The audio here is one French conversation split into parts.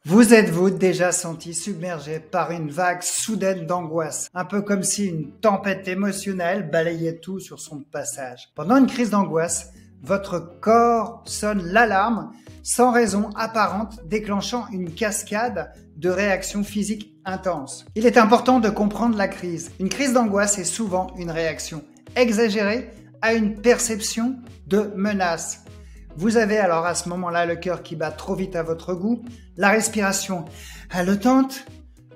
Vous êtes-vous déjà senti submergé par une vague soudaine d'angoisse, un peu comme si une tempête émotionnelle balayait tout sur son passage? Pendant une crise d'angoisse, votre corps sonne l'alarme sans raison apparente, déclenchant une cascade de réactions physiques intenses. Il est important de comprendre la crise. Une crise d'angoisse est souvent une réaction exagérée à une perception de menace. Vous avez alors à ce moment-là le cœur qui bat trop vite à votre goût, la respiration haletante,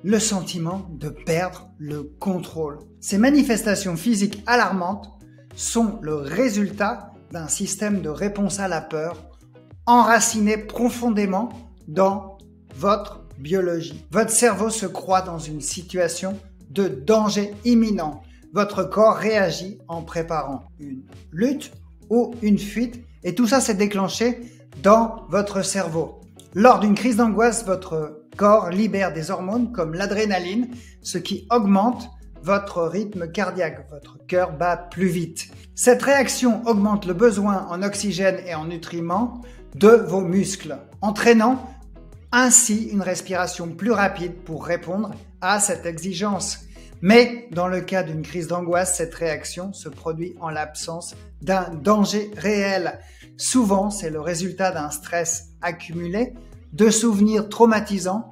le sentiment de perdre le contrôle. Ces manifestations physiques alarmantes sont le résultat d'un système de réponse à la peur enraciné profondément dans votre biologie. Votre cerveau se croit dans une situation de danger imminent. Votre corps réagit en préparant une lutte ou une fuite. Et tout ça s'est déclenché dans votre cerveau. Lors d'une crise d'angoisse, votre corps libère des hormones comme l'adrénaline, ce qui augmente votre rythme cardiaque. Votre cœur bat plus vite. Cette réaction augmente le besoin en oxygène et en nutriments de vos muscles, entraînant ainsi une respiration plus rapide pour répondre à cette exigence. Mais dans le cas d'une crise d'angoisse, cette réaction se produit en l'absence d'un danger réel. Souvent, c'est le résultat d'un stress accumulé, de souvenirs traumatisants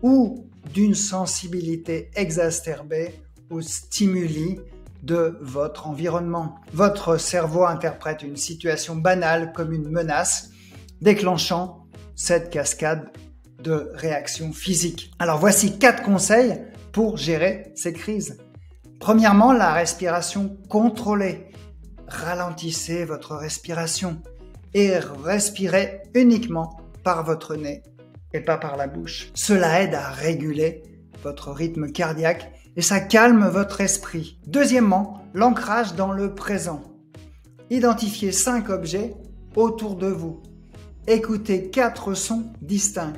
ou d'une sensibilité exacerbée aux stimuli de votre environnement. Votre cerveau interprète une situation banale comme une menace, déclenchant cette cascade de réactions physiques. Alors voici 4 conseils pour gérer ces crises. Premièrement, la respiration contrôlée. Ralentissez votre respiration et respirez uniquement par votre nez et pas par la bouche. Cela aide à réguler votre rythme cardiaque et ça calme votre esprit. Deuxièmement, l'ancrage dans le présent. Identifiez 5 objets autour de vous. Écoutez 4 sons distincts.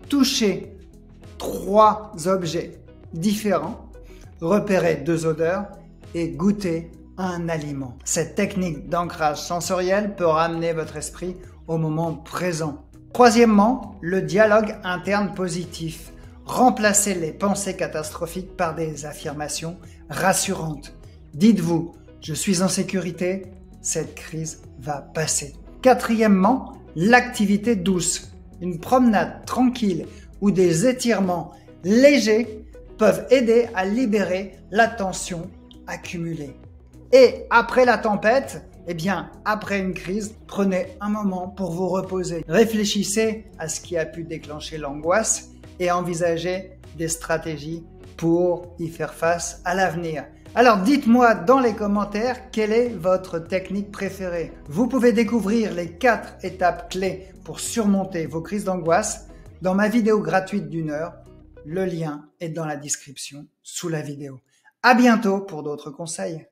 Touchez 3 objets différents, repérez 2 odeurs et goûtez un aliment. Cette technique d'ancrage sensoriel peut ramener votre esprit au moment présent. Troisièmement, le dialogue interne positif. Remplacez les pensées catastrophiques par des affirmations rassurantes. Dites-vous, je suis en sécurité, cette crise va passer. Quatrièmement, l'activité douce. Une promenade tranquille ou des étirements légers peuvent aider à libérer la tension accumulée. Et après la tempête, après une crise, prenez un moment pour vous reposer. Réfléchissez à ce qui a pu déclencher l'angoisse et envisagez des stratégies pour y faire face à l'avenir. Alors dites-moi dans les commentaires quelle est votre technique préférée. Vous pouvez découvrir les 4 étapes clés pour surmonter vos crises d'angoisse dans ma vidéo gratuite d'1 heure. Le lien est dans la description sous la vidéo. À bientôt pour d'autres conseils.